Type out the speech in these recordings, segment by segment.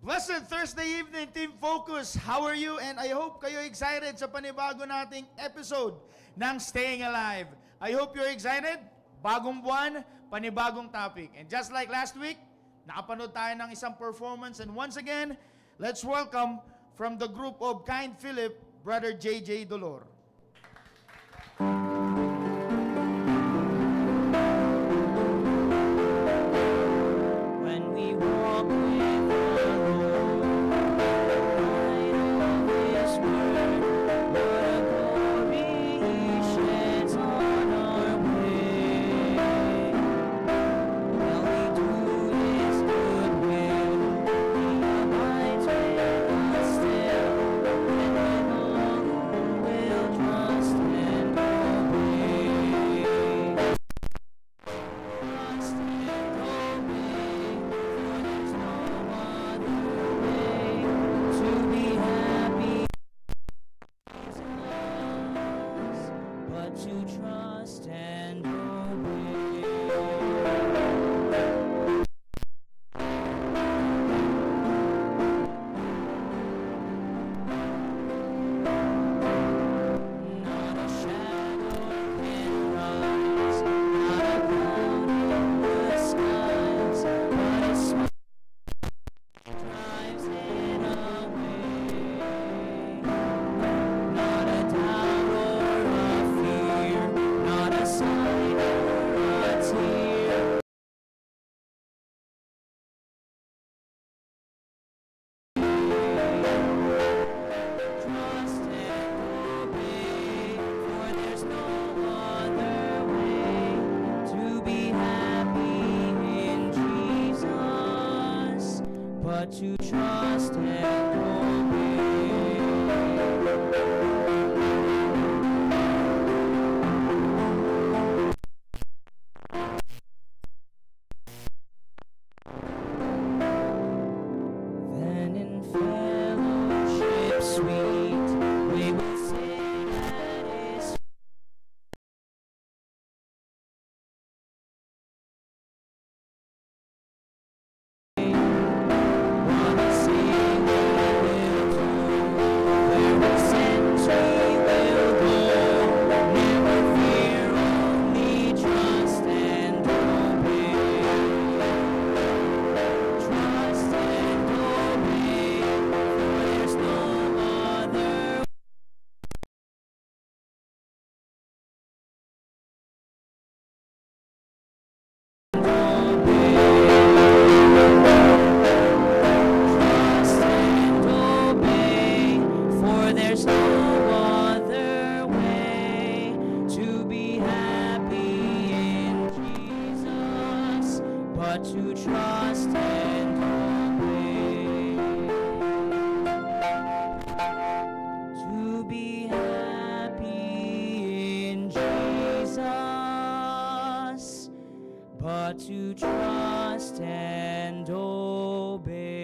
Blessed Thursday evening, Team Focus. How are you? And I hope kayo excited sa panibago nating episode ng Staying Alive. I hope you're excited. Bagong buwan, panibagong topic. And just like last week, nakapanood tayo ng isang performance. And once again, let's welcome from the group of Kind Philip, Brother JJ Dolor. To trust and obey. Then in fellowship sweet we will sing at His to trust and obey, to be happy in Jesus, but to trust and obey.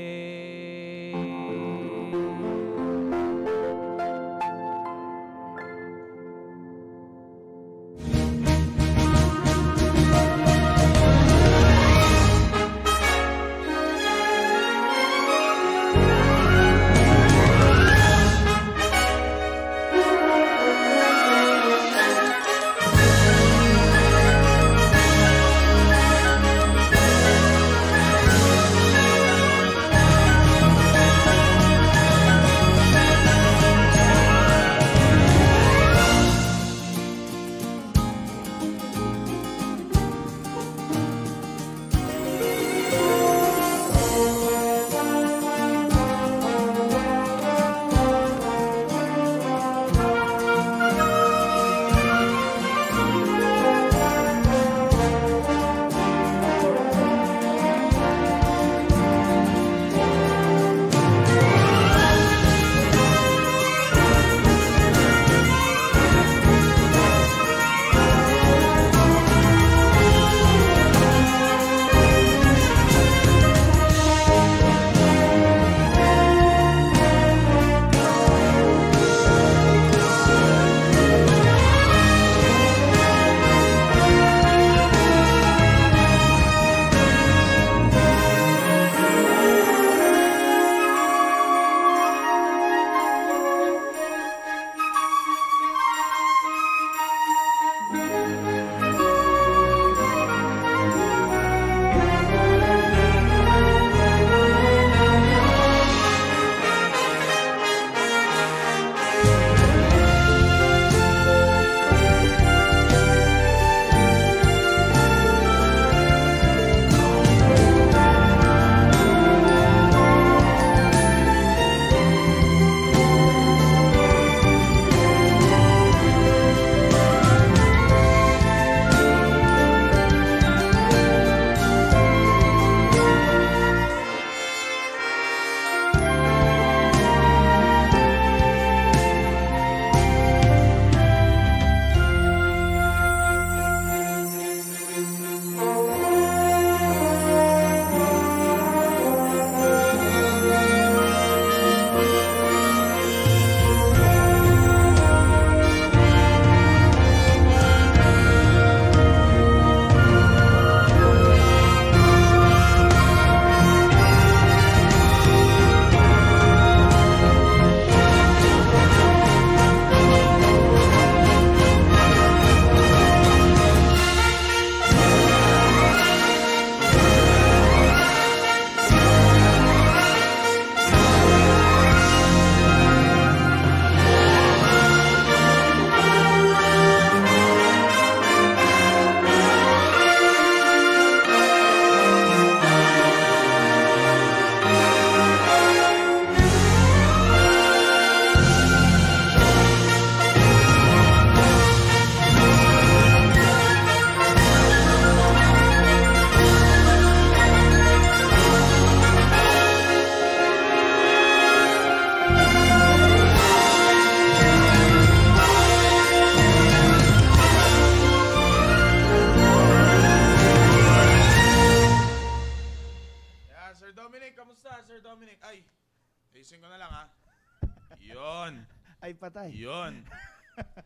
Ay, patay. Yun.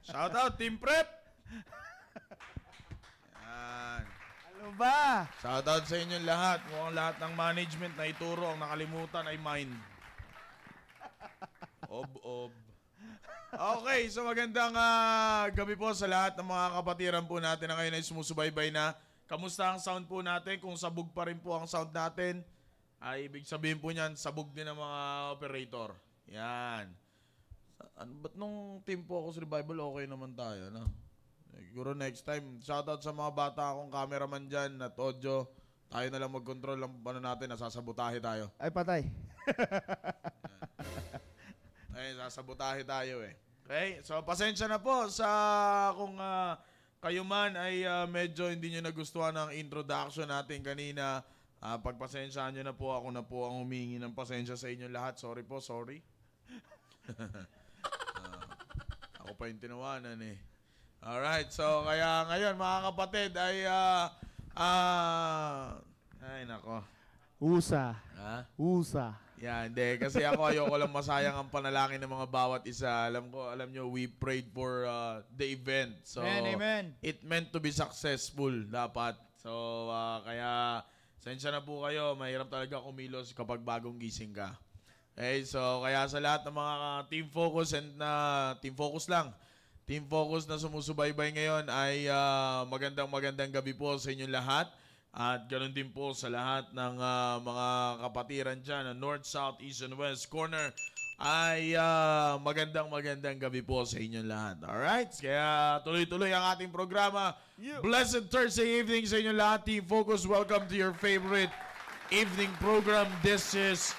Shoutout, Team Prep! Yan. Ano ba? Shoutout sa inyong lahat. Mukhang lahat ng management na ituro ang nakalimutan ay mind. Ob. Okay, so magandang gabi po sa lahat ng mga kapatiran po natin na ngayon ay sumusubaybay na. Kamusta ang sound po natin? Kung sabog pa rin po ang sound natin, ay ibig sabihin po niyan, sabog din ang mga operator. Yan. Ba't nung team Focus Revival okay naman tayo, no? Siguro next time, shoutout sa mga bata akong cameraman dyan at audio. Tayo na lang mag-control ng ano natin, nasasabotahe tayo. Ay, patay. Ay, sasabotahe tayo eh. Okay, so pasensya na po sa kung kayo man ay medyo hindi nyo nagustuhan ng introduction natin kanina. Pagpasensyaan nyo na po, ako na po ang humingi ng pasensya sa inyo lahat. Sorry po, sorry. Ako pa yung tinawanan eh. Alright, so kaya ngayon mga kapatid ay ay nako. Usa. Ha? Usa. Yan, hindi. Kasi ako ayoko lang masayang ang panalangin ng mga bawat isa. Alam nyo, we prayed for the event. So, Amen. it meant to be successful dapat. So, kaya, sensya na po kayo. Mahirap talaga kumilos kapag bagong gising ka. Okay, so, kaya sa lahat ng mga Team Focus and Team Focus lang. Team Focus na sumusubaybay ngayon ay magandang gabi po sa inyong lahat. At ganoon din po sa lahat ng mga kapatiran dyan, North, South, East, and West Corner, ay magandang gabi po sa inyong lahat. Alright? Kaya tuloy-tuloy ang ating programa. Blessed Thursday evening sa inyong lahat. Team Focus, welcome to your favorite evening program. This is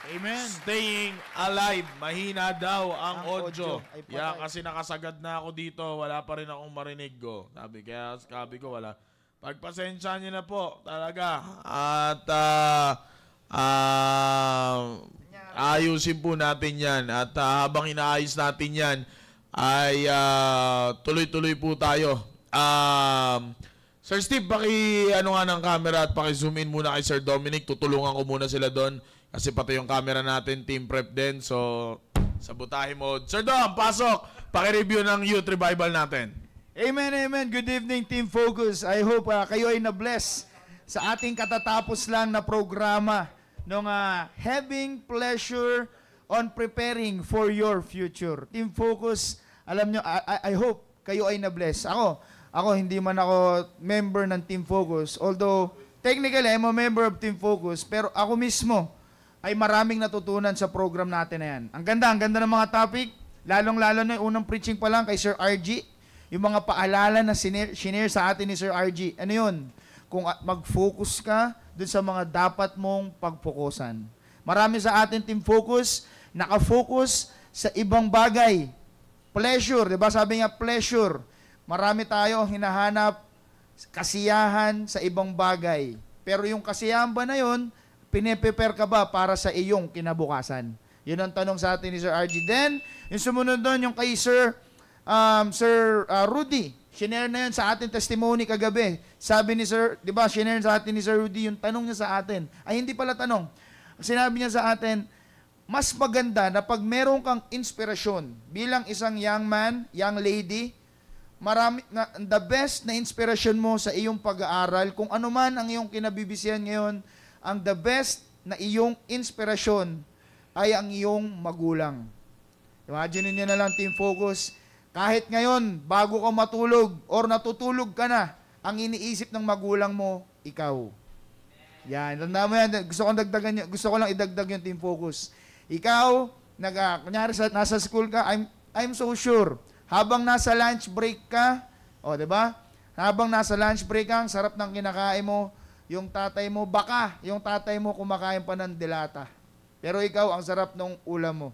Staying Alive. Mahina daw ang audio. Yeah, kasi nakasagad na ako dito. Wala pa rin akong marinig ko. Sabi ko wala. Pagpasensya nyo na po, talaga. At ayusin po natin yan. At habang inaayos natin yan, ay tuloy-tuloy po tayo. Sir Steve, ano nga ng camera at paki-zoom in muna kay Sir Dominic. Tutulungan ko muna sila doon. Kasi pati yung camera natin, team prep din. So, sabotahe mode. Sir Dom, pasok! Paki-review ng Youth Revival natin. Amen. Good evening, Team Focus. I hope kayo ay na-bless sa ating katatapos lang na programa ng having pleasure on preparing for your future. Team Focus, alam nyo, I hope kayo ay na-bless. Ako, hindi man ako member ng Team Focus. Although, technically, I'm a member of Team Focus. Pero ako mismo ay maraming natutunan sa program natin na yan. Ang ganda ng mga topic. Lalong-lalo na yung unang preaching pa lang kay Sir RG. Yung mga paalala na sinare sa atin ni Sir RG. Ano yun? Kung mag-focus ka dun sa mga dapat mong pagfokusan. Marami sa atin Team Focus, nakafocus sa ibang bagay. Pleasure, di ba? Sabi nga, pleasure. Marami tayo hinahanap kasiyahan sa ibang bagay. Pero yung kasiyahan ba na yun, piniprepare ka ba para sa iyong kinabukasan? Yun ang tanong sa atin ni Sir RG. Then, yung sumunod doon, yung kay Sir Rudy, shinare na yun sa ating testimony kagabi. Sabi ni Sir, di ba, shinare sa atin ni Sir Rudy yung tanong niya sa atin. Ay, hindi pala tanong. Sinabi niya sa atin, mas maganda na pag meron kang inspirasyon bilang isang young man, young lady, the best na inspirasyon mo sa iyong pag-aaral, kung ano man ang iyong kinabibisihan ngayon, ang the best na iyong inspirasyon ay ang iyong magulang. Imagine niyo na lang, Team Focus, kahit ngayon, bago ka matulog or natutulog ka na, ang iniisip ng magulang mo, ikaw. Yan, tanda mo yan. Gusto ko lang idagdag yung Team Focus. Ikaw, kunyari nasa school ka, I'm so sure, habang nasa lunch break ka, di ba? Habang nasa lunch break ka, ang sarap ng kinakain mo, yung tatay mo, baka yung tatay mo kumakain pa ng delata. Pero ikaw, ang sarap ng ulam mo.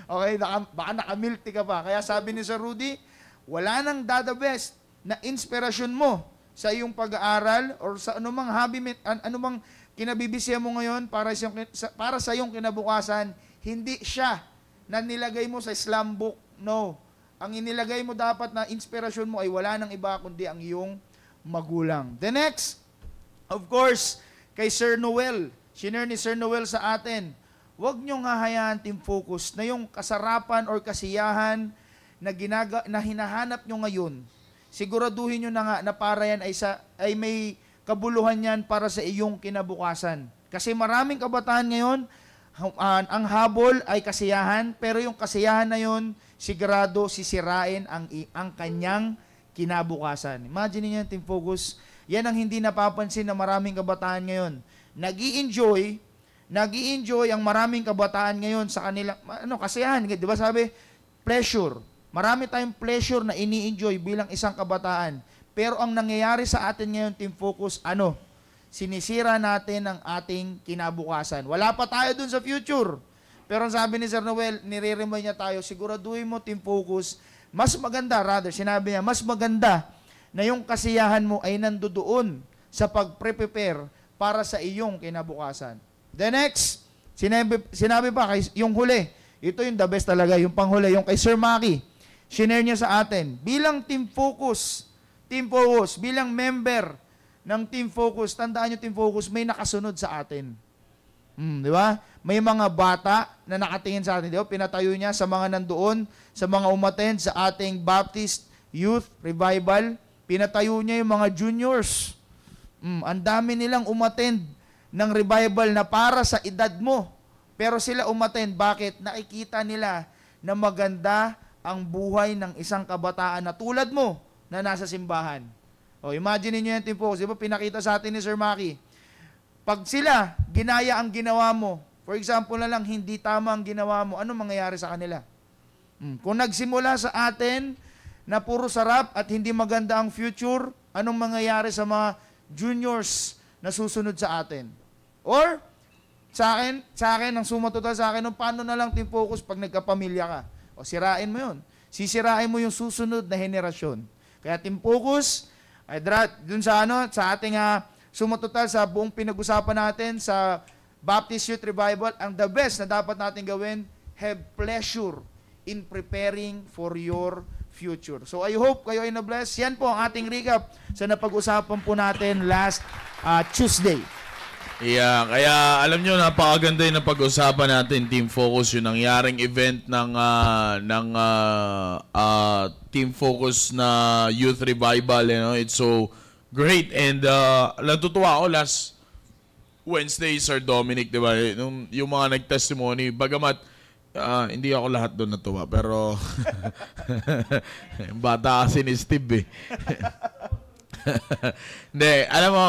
Okay, baka nakamilti ka pa. Kaya sabi ni Sir Rudy, wala nang best na inspirasyon mo sa iyong pag-aaral or sa anumang hobby, anumang kinabibisihan mo ngayon para sa iyong kinabukasan, hindi siya na nilagay mo sa slam book. No. Ang inilagay mo dapat na inspirasyon mo ay wala nang iba kundi ang iyong magulang. The next, of course, kay Sir Noel. Shinare ni Sir Noel sa atin, Huwag niyong hahayaan, Team Focus, na yung kasarapan or kasiyahan na hinahanap nyo ngayon, siguraduhin nyo na nga na para yan ay may kabuluhan yan para sa iyong kinabukasan. Kasi maraming kabataan ngayon, ang habol ay kasiyahan, pero yung kasiyahan na yun, sigurado sisirain ang kanyang kinabukasan. Imagine niyo, Team Focus, yan ang hindi napapansin ng maraming kabataan ngayon. Nag-i-enjoy ang maraming kabataan ngayon sa kanilang, kasiyahan, di ba sabi, pleasure. Marami tayong pleasure na ini-enjoy bilang isang kabataan. Pero ang nangyayari sa atin ngayon, Team Focus, sinisira natin ang ating kinabukasan. Wala pa tayo dun sa future. Pero ang sabi ni Sir Noel, nire-remind niya tayo, siguraduhin mo, Team Focus, sinabi niya, mas maganda na yung kasiyahan mo ay nandoon sa pag-prepare para sa iyong kinabukasan. The next, sinabi pa, yung huli, ito yung the best talaga, yung panghuli, yung kay Sir Maki. Shinare niya sa atin, bilang Team Focus, bilang member ng Team Focus, tandaan niyo Team Focus, may nakasunod sa atin. Di ba? May mga bata na nakatingin sa atin, di ba? Pinatayo niya sa mga nandoon, sa mga umattend sa ating Baptist Youth Revival, pinatayo niya yung mga juniors. Ang dami nilang umattend ng revival na para sa edad mo. Pero sila umattend, bakit? Nakikita nila na maganda ang buhay ng isang kabataan na tulad mo na nasa simbahan. Imagine niyo yan, Team Focus. Di ba pinakita sa atin ni Sir Maki? Pag sila, ginaya ang ginawa mo, for example na lang, hindi tama ang ginawa mo, ano mangyayari sa kanila? Kung nagsimula sa atin na puro sarap at hindi maganda ang future, anong mangyayari sa mga juniors na susunod sa atin? Or, sa akin, ang sumatotal sa akin, paano na lang, Team Focus, pag nagkapamilya ka? Sirain mo yun. Sisirain mo yung susunod na henerasyon. Kaya Team Focus, dun sa ating sumatotal sa buong pinag-usapan natin sa Baptist Youth Revival, ang the best na dapat natin gawin, have pleasure in preparing for your future. So I hope kayo ay na-bless. Yan po ang ating recap sa napag-usapan po natin last Tuesday. Yeah, kaya alam nyo, napakaganda yung pag-usapan natin, Team Focus, yung nangyaring event ng Team Focus na Youth Revival. It's so great. And natutuwa ako last Wednesday, Sir Dominic, di ba? Yung mga nag-testimony, bagamat hindi ako lahat doon natuwa, pero bata kasi ni Steve eh. Hindi, alam mo,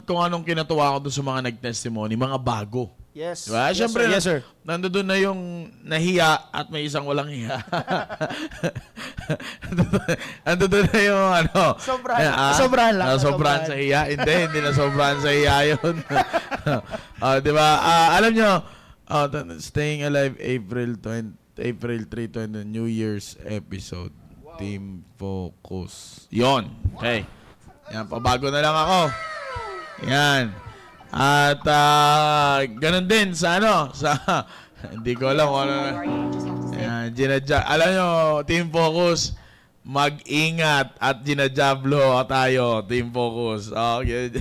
kung anong kinatuwa ko doon sa mga nag-testimony, mga bago. Yes. Diba? Yes, Siyempre, yes, sir. nandoon na yung nahiya at may isang walang hiya. Nandoon na yung sobrahan lang. Sobrahan sa hiya. Hindi na sobrahan sa hiya yun. Diba? Alam nyo, Staying Alive April 3, 20, New Year's episode. Wow. Team Focus. Yon. Okay. Yan, pabago na lang ako. Yan. At ganun din sa hindi ko alam kung ano. Yan, alam nyo, Team Focus, mag-ingat at ginajablo tayo, Team Focus. Okay.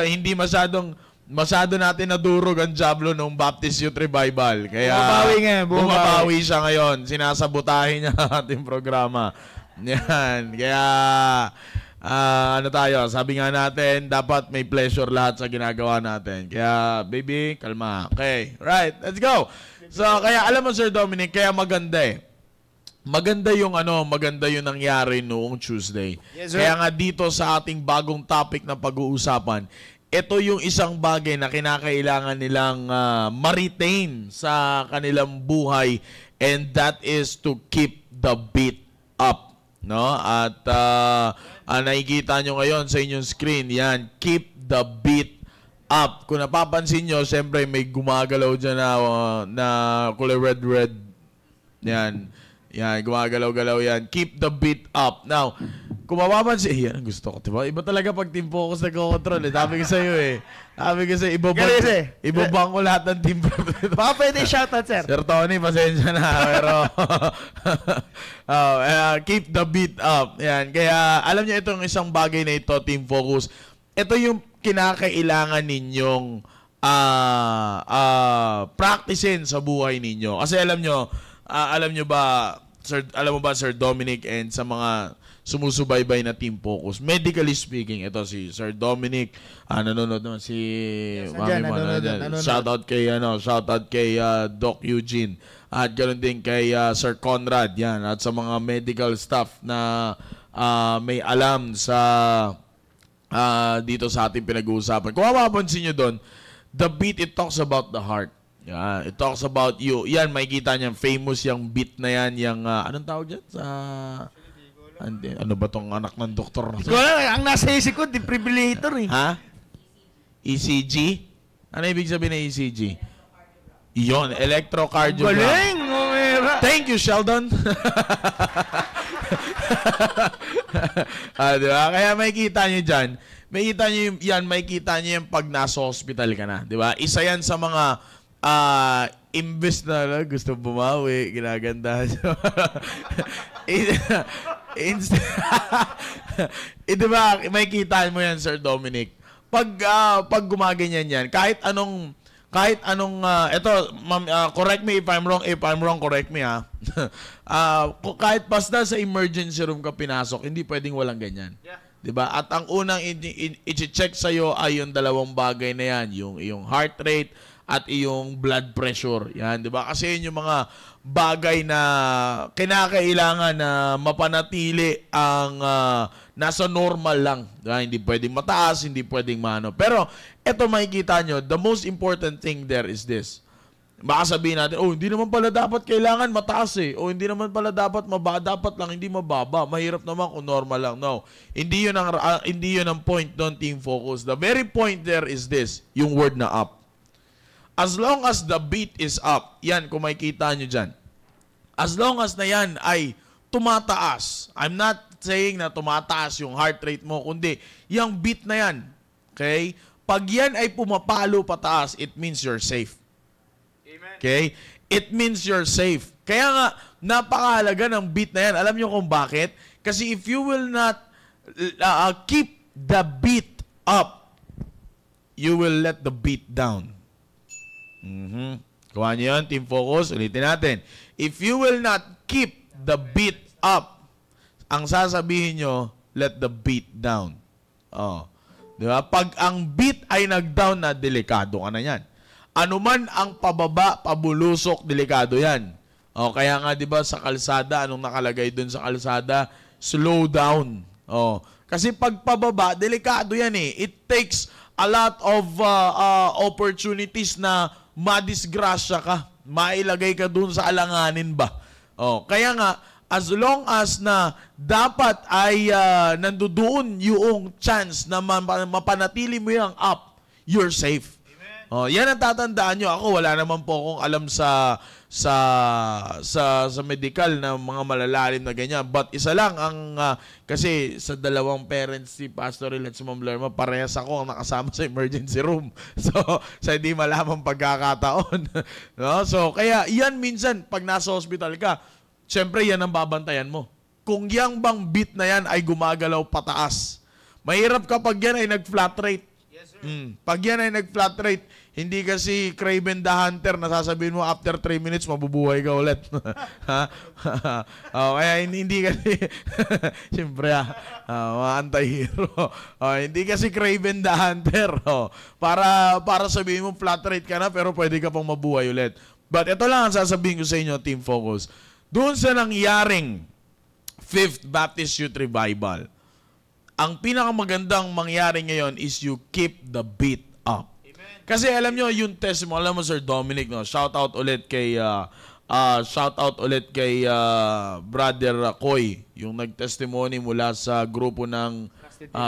Hindi masyado natin nadurog ang jablo ng Baptist Youth Revival. Kaya bumabawi siya ngayon. Sinasabotahin niya ating programa. Yan. Kaya sabi nga natin, dapat may pleasure lahat sa ginagawa natin. Kaya, baby, kalma. Okay, right, let's go. So, kaya alam mo, Sir Dominic, kaya maganda eh. Maganda yung nangyari noong Tuesday. Yes, kaya nga dito sa ating bagong topic na pag-uusapan, ito yung isang bagay na kinakailangan nilang ma-retain sa kanilang buhay, and that is to keep the beat up. No? At nakikita nyo ngayon sa inyong screen, yan, keep the beat up. Kung napapansin nyo, siyempre may gumagalaw dyan na kulay red. Yan, gumagalaw-galaw yan. Keep the beat up. Now, kung mapapansin, yan ang gusto ko, diba? Iba talaga pag Team Focus nagko-control. Sabi ko sa'yo Sabi ko sa'yo, ibabang ko lahat ng Team Focus. Baka pwede shoutout, sir. Sir Tony, pasensya na. Pero, keep the beat up. Yan. Kaya, alam niyo, itong isang bagay na ito, Team Focus, ito yung kinakailangan ninyong practicein sa buhay ninyo. Kasi alam nyo ba, alam mo ba, Sir Dominic, and sa mga sumusubaybay na Team Focus, medically speaking, ito si Sir Dominic, nanonood naman si Mami Mo, shoutout kay Doc Eugene, at ganoon din kay Sir Conrad, yan, at sa mga medical staff na may alam sa dito sa ating pinag-uusapan. Kung mapapansin nyo doon, the beat, it talks about the heart. Yeah, it talks about you. Yan, makikita niyan, famous yung beat na yan, yung, anong tawag dyan? Ano ba tong anak ng doktor? Ang nasa isip ko, defibrillator eh. Ha? ECG? Ano ibig sabihin ng ECG? Yon, electrocardiogram. Galing! Thank you, Sheldon. Diba? Kaya makikita nyo dyan, makikita nyo yung pag nasa hospital ka na. Diba? Isa yan sa mga imbes na gusto bumawi, ginaganda. Diba? Makikita mo yan, Sir Dominic. Pag gumaganyan yan, kahit anong correct me if I'm wrong, correct me ha. Kahit basta sa emergency room ka pinasok, hindi pwedeng walang ganyan. Yeah. 'Di ba? At ang unang i-check sa iyo ay yung dalawang bagay na yan, yung heart rate at yung blood pressure. Yan, 'di ba? Kasi yun yung mga bagay na kinakailangan na mapanatili ang nasa normal lang. Diba? Hindi pwedeng mataas, hindi pwedeng mano. Pero eto makikita nyo, the most important thing there is this. Baka sabihin natin, hindi naman pala dapat kailangan mataas eh. O hindi naman pala dapat dapat lang hindi mababa. Mahirap naman kung normal lang. No. Hindi yun ang point doon, Team Focus. The very point there is this, yung word na up. As long as the beat is up, yan, kung makikita nyo dyan. As long as na yan ay tumataas. I'm not saying na tumataas yung heart rate mo, kundi yung beat na yan. Okay? Pag yan ay pumapalo pataas, it means you're safe. Amen. Okay? It means you're safe. Kaya nga, napakahalaga ng beat na yan. Alam nyo kung bakit? Kasi if you will not keep the beat up, you will let the beat down. Kuha nyo yun, Team Focus. Ulitin natin. If you will not keep the beat up, ang sasabihin nyo, let the beat down. Di ba? Pag ang beat ay nag-down na, delikado ka na yan. Ano man ang pababa, pabulusok, delikado yan. Kaya nga, di ba, sa kalsada, anong nakalagay dun sa kalsada? Slow down. Kasi pag pababa, delikado yan eh. It takes a lot of opportunities na madisgrasya ka. Mailagay ka dun sa alanganin ba? Kaya nga, as long as na dapat ay nandoon yung chance na mapanatili mo yung up, you're safe. Yan ang tatandaan nyo. Ako, wala naman po akong alam sa medical na mga malalalim na ganyan. But isa lang ang kasi sa dalawang parents si Pastor Red at si Ma'am Lerma, parehas ako ang nakasama sa emergency room. So, sa hindi malamang pagkakataon. No? So, kaya yan minsan pag nasa hospital ka, siyempre yan ang babantayan mo. Kung yang bang beat na yan ay gumagalaw pataas, mahirap kapag yan ay nag-flat rate. Yes, sir. Pag yan ay nag-flat rate, hindi kasi Craven the Hunter na sasabihin mo after 3 minutes mabubuhay ka ulit. Kaya hindi kasi siyempre mga anti-hero. Hindi kasi Craven the Hunter. Para sabihin mo flat rate ka na pero pwede ka pang mabuhay ulit. But ito lang ang sasabihin ko sa inyo, Team Focus. Doon sa nangyaring 5th Baptist Youth Revival, ang pinakamagandang mangyari ngayon is you keep the beat up. Kasi alam nyo, yung testimony, alam mo Sir Dominic, no? Shout out ulit kay Brother Koy, yung nag-testimony mula sa grupo ng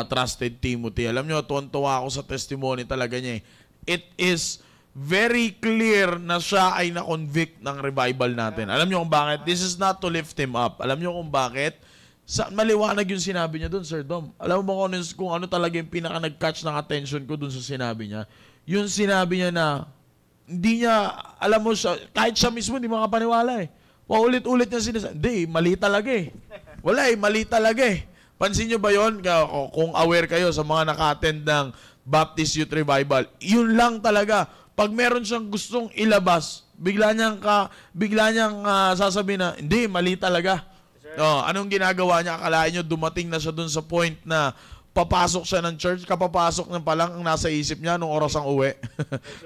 Trusted Timothy. Alam nyo, tuwan-tuwa ako sa testimony talaga niya. It is very clear na siya ay na-convict ng revival natin. Alam nyo kung bakit? This is not to lift him up. Alam nyo kung bakit? Maliwanag yung sinabi niya doon, Sir Dom. Alam mo kung ano talaga yung pinaka-nag-catch ng attention ko doon sa sinabi niya? Yung sinabi niya na hindi niya, alam mo, kahit siya mismo hindi makapaniwala eh. Paulit-ulit niya sinasabi. Hindi, mali talaga eh. Wala eh, mali talaga eh. Pansin niyo ba yun? Kung aware kayo sa mga naka-attend ng Baptist Youth Revival. Yun lang talaga. Pag meron siyang gustong ilabas, bigla niyang sasabihin na, hindi, mali talaga. Anong ginagawa niya? Akalain niyo dumating na siya dun sa point na papasok siya ng church, kapapasok na palang ang nasa isip niya nung oras ang uwi.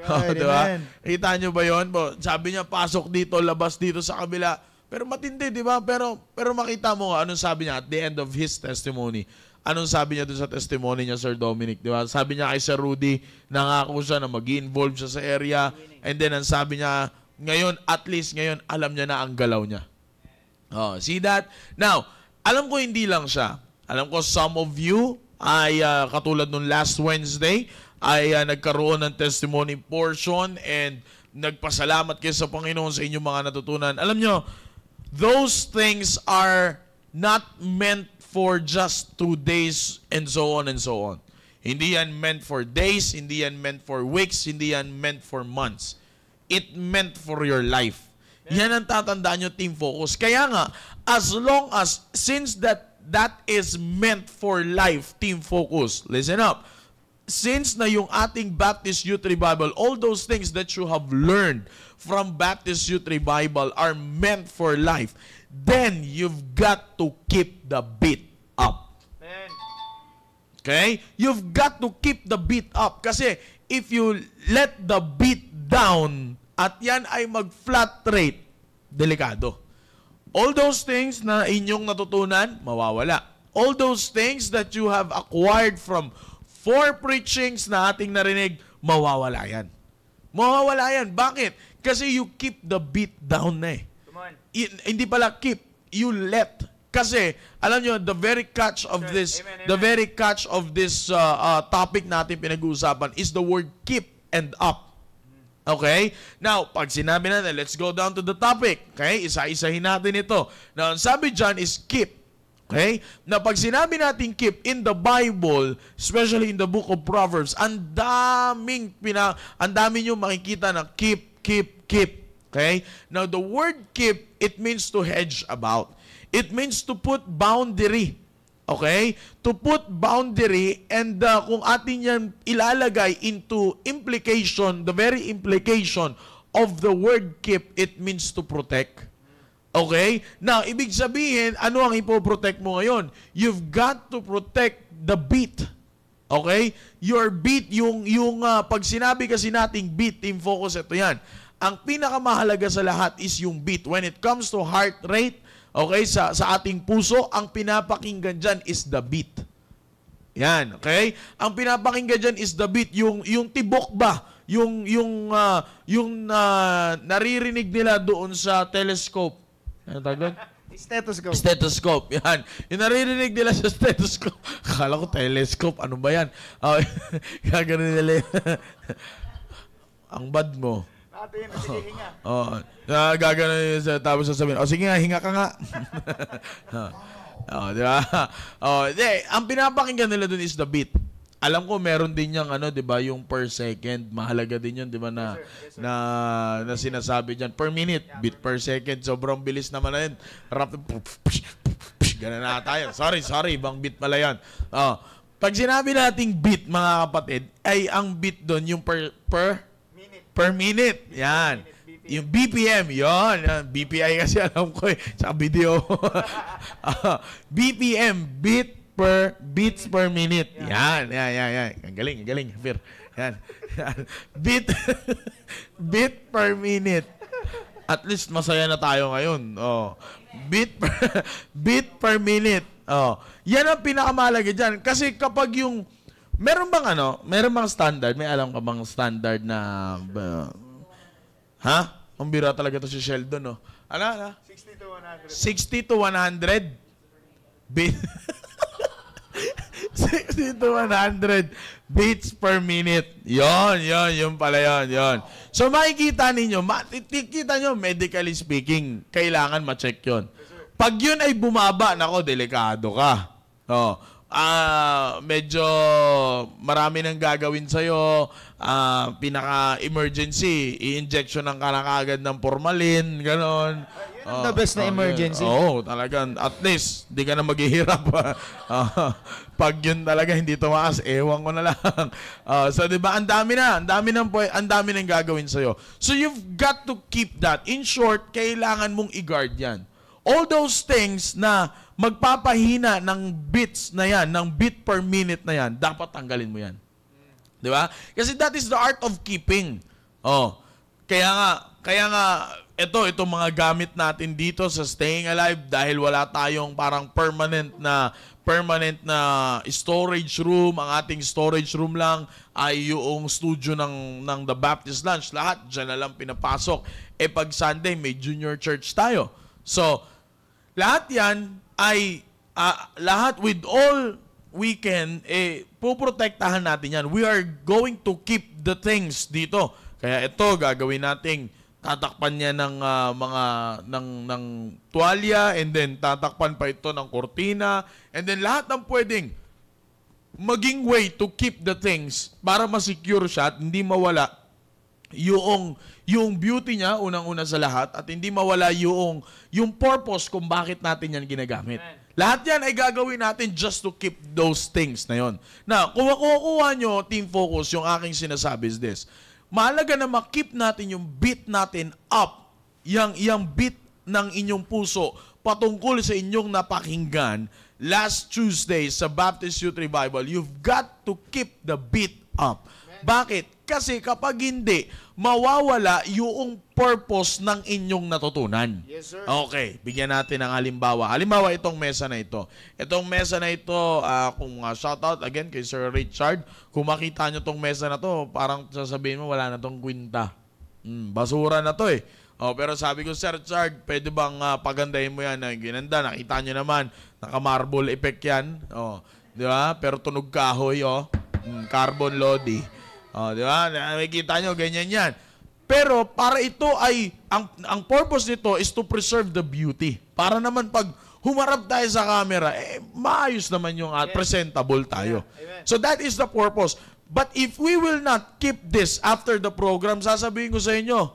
Right, diba? amen. Kita niyo ba yun? Sabi niya, pasok dito, labas dito sa kabila. Pero matindi, di ba? Pero makita mo nga, anong sabi niya at the end of his testimony? Anong sabi niya dun sa testimony niya, Sir Dominic? Di ba? Sabi niya kay Sir Rudy, nangako siya na mag-involve siya sa area. And then, ang sabi niya, ngayon, at least ngayon, alam niya na ang galaw niya. See that? Now, alam ko hindi lang siya. Alam ko some of you ay katulad nung last Wednesday, ay nagkaroon ng testimony portion and nagpasalamat kayo sa Panginoon sa inyong mga natutunan. Alam nyo, those things are not meant for just 2 days and so on and so on. Hindi yan meant for days, hindi yan meant for weeks, hindi yan meant for months. It meant for your life. Yan ang tatandaan nyo, Team Focus. Kaya nga, as long as, since that is meant for life, Team Focus, listen up. Since na yung ating Baptist Youth Revival, all those things that you have learned from Baptist Youth Revival are meant for life, then you've got to keep the beat up. Okay? You've got to keep the beat up. Kasi if you let the beat down, at yan ay mag-flat rate, delikado. All those things na inyong natutunan, mawawala. All those things that you have acquired from 4 preachings na ating narinig, mawawala yan. Mawawala yan. Bakit? Kasi you keep the beat down na eh. Hindi pala keep, you let. Kasi, alam nyo, the very catch of this, the very catch of this topic natin pinag-uusapan is the word keep and up. Okay? Now, pag sinabi natin, let's go down to the topic. Okay? Isa-isahin natin ito. Now, sabi dyan is keep. Okay? Na pag sinabi natin keep in the Bible, especially in the book of Proverbs, ang dami nyo makikita na keep. Okay? Now, the word keep, it means to hedge about. It means to put boundary. Okay? To put boundary and kung atin yan ilalagay into implication, the very implication of the word keep, it means to protect. Okay? Now, ibig sabihin, ano ang ipoprotect mo ngayon? You've got to protect the beat. Okay? Your beat, yung pag sinabi kasi nating beat, Team Focus, ito yan. Ang pinakamahalaga sa lahat is yung beat. When it comes to heart rate, okay, sa ating puso, ang pinapakinggan dyan is the beat. Yan, okay? Ang pinapakinggan dyan is the beat. Yung tibok ba? Yung naririnig nila doon sa telescope. Ano tawag doon? Stethoscope. Stethoscope, yan. Yung naririnig nila sa stethoscope. Akala ko telescope. Ano ba yan? Gagano nila yun. Ang bad mo. Natin, sige, hinga. Gagano nila tapos sasabihin, sige nga, hinga ka nga. Di ba? Ang pinapakinggan nila dun is the beat. Alam ko meron din yung di ba, yung per second, mahalaga din yun, di ba, na sinasabi diyan per minute, beat per second, sobrang bilis naman na yun. Rap, gano'n na tayo. Sorry, ibang beat pala yan. Pag sinabi nating beat, mga kapatid, ay ang beat doon yung per minute. Yan. Yung BPM, yon. BPI kasi alam ko sa video. BPM, beats per minute. Yan. Ang galing, Fir. Yan. Beat per minute. At least masaya na tayo ngayon. Beat per minute. Yan ang pinakamahalaga diyan kasi kapag yung meron bang standard? May alam ka bang standard na Ang bira talaga to si Sheldon, no? Ano? 60 to 100. 60 to 100 beats per minute. Yon pala yon. So makikita ninyo, medically speaking, kailangan ma-check yon. Pag yun ay bumaba, nako, delikado ka. Medyo marami nang gagawin sa'yo. Pinaka-emergency, i-injection ng ka na kaagad ng formalin, ganon. The best na emergency. Oo, talagang at least di ka na maghihirap. Pag yun talaga hindi tumaas, ewan ko na lang. So 'di ba, ang dami nang gagawin sa So you've got to keep that. In short, kailangan mong i-guard 'yan. All those things na magpapahina ng beats na 'yan, ng beat per minute na 'yan, dapat tanggalin mo 'yan. 'Di ba? Kasi that is the art of keeping. Kaya nga itong mga gamit natin dito sa Staying Alive, dahil wala tayong parang permanent na storage room. Ang ating storage room lang ay yung studio ng The Baptist Lunch. Lahat dyan na lang pinapasok. Pag Sunday, may junior church tayo. So, lahat yan ay, lahat with all we can, puprotektahan natin yan. We are going to keep the things dito. Kaya ito, gagawin nating tatakpan niya ng ng tuwalya, and then tatakpan pa ito ng kortina, and then lahat ng pwedeng maging way to keep the things para ma-secure siya at hindi mawala yung beauty niya unang-una sa lahat, at hindi mawala yung purpose kung bakit natin yan ginagamit. Amen. Lahat yan ay gagawin natin just to keep those things na yon. Now, kung makukuha nyo, Team Focus, yung aking sinasabi is this: mahalaga na makip natin yung beat natin up, yung beat ng inyong puso patungkol sa inyong napakinggan last Tuesday sa Baptist Youth Revival. You've got to keep the beat up. Bakit? Kasi kapag hindi, mawawala yung purpose ng inyong natutunan. Yes, sir. Okay, bigyan natin ng halimbawa. Halimbawa, itong mesa na ito. Itong mesa na ito, kung shoutout again kay Sir Richard, kung makita nyo itong mesa na to, parang sasabihin mo, wala na itong kwinta. Basura na to eh. Pero sabi ko, Sir Richard, pwede bang pagandahin mo yan? Ginanda, nakita nyo naman, naka-marble effect yan. Di ba? Pero tunog kahoy, carbon lodi. Di ba? Nakikita nyo, ganyan yan. Pero para ito ay, ang purpose nito is to preserve the beauty. Para naman pag humarap tayo sa camera, maayos naman yung presentable tayo. Yeah. So that is the purpose. But if we will not keep this after the program, sasabihin ko sa inyo,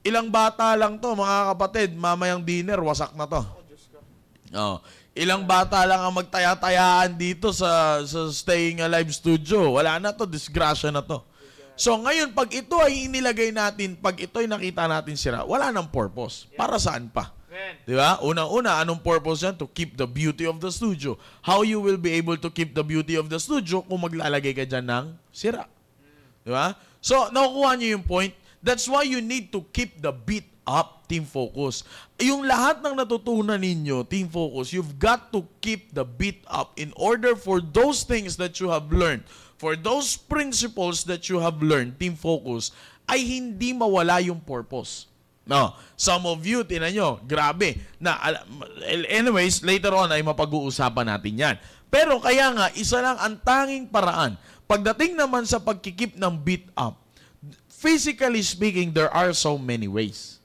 ilang bata lang to, mga kapatid, mamayang dinner, wasak na to. Ilang bata lang ang magtaya-tayaan dito sa Staying Alive studio. Wala na to, disgrasya na to. So ngayon, pag ito ay inilagay natin, pag ito ay nakita natin sira, wala nang purpose. Para saan pa? Di ba? Unang-una, anong purpose yan? To keep the beauty of the studio. How you will be able to keep the beauty of the studio kung maglalagay ka dyan ng sira? Di ba? So, nakukuha niyo yung point. That's why you need to keep the beat up, Team Focus. Yung lahat ng natutunan ninyo, Team Focus, you've got to keep the beat up in order for those things that you have learned, for those principles that you have learned, Team Focus, ay hindi mawala yung purpose. No, some of you, tinan nyo, grabe. Anyways, later on ay mapag-uusapan natin yan. Pero kaya nga, isa lang ang tanging paraan. Pagdating naman sa pagkikip ng beat up, physically speaking, there are so many ways.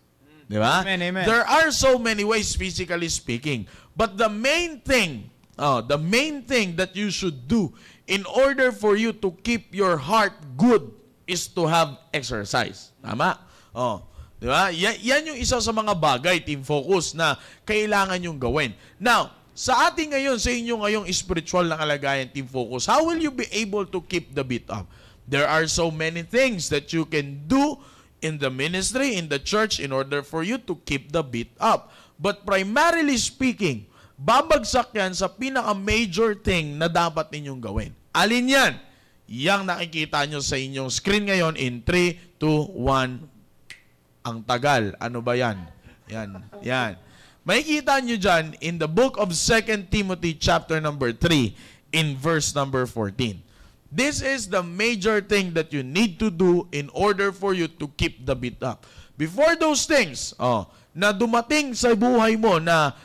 Di ba? Amen, amen. There are so many ways, physically speaking. But the main thing that you should do in order for you to keep your heart good is to have exercise. Tama? Di ba? Yan yung isa sa mga bagay, Team Focus, na kailangan yung gawin. Now, sa ating ngayon, sa inyo ngayong spiritual na kalagayan, Team Focus, how will you be able to keep the beat up? There are so many things that you can do in the ministry, in the church, in order for you to keep the beat up. But primarily speaking, babagsak yan sa pinaka-major thing na dapat ninyong gawin. Alin yan? Yang nakikita nyo sa inyong screen ngayon in 3, 2, 1. Ang tagal. Ano ba yan? Yan. Makikita nyo dyan in the book of 2 Timothy chapter number 3 in verse number 14. This is the major thing that you need to do in order for you to keep the beat up. Before those things, na dumating sa buhay mo na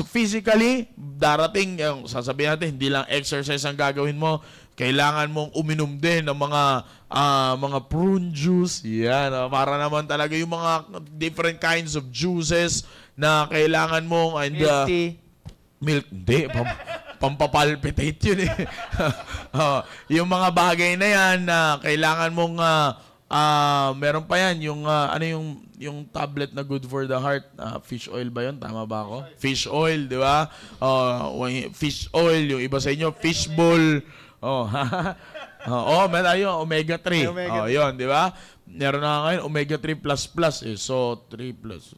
physically, darating, sasabihin natin, hindi lang exercise ang gagawin mo, kailangan mong uminom din ng mga prune juice. Yan, para naman talaga yung mga different kinds of juices na kailangan mong Milk tea. Milk, hindi. Pampapalpitate yun eh. Yung mga bagay na yan na kailangan mong Meron pa yan, ano yung tablet na good for the heart, fish oil ba yun? Tama ba ako? Fish oil, di ba? Fish oil, yung iba sa inyo, fish bowl. Meron tayo, omega 3. Yun, di ba? Meron na ngayon, omega 3 plus eh. So, 3 plus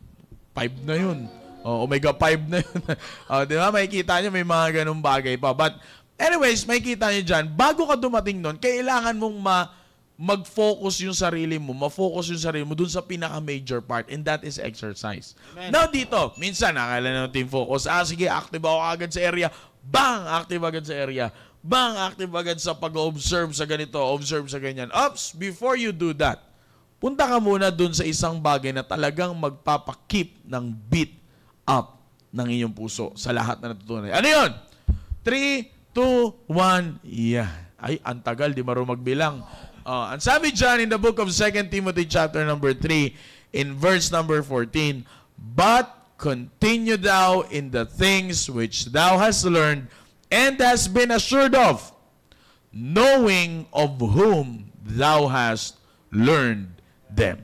5 na yun. Omega 5 na yun. Di ba? Makikita nyo, may mga ganung bagay pa. But, anyways, makikita nyo dyan, bago ka dumating nun, kailangan mong mag-focus yung sarili mo, ma-focus yung sarili mo dun sa pinaka-major part, and that is exercise. Amen. Now dito, minsan, nakailan ng team focus, sige, active ako agad sa area, bang, active agad sa area, bang, active agad sa pag-observe sa ganito, observe sa ganyan. Oops, before you do that, punta ka muna dun sa isang bagay na talagang magpapakip ng beat up ng inyong puso sa lahat na natutunan. Ano yun? 3, 2, 1, yeah. Ay, ang tagal, di marunong magbilang. Ang sabi dyan in the book of 2 Timothy chapter number 3 in verse number 14, but continue thou in the things which thou hast learned and hast been assured of, knowing of whom thou hast learned them.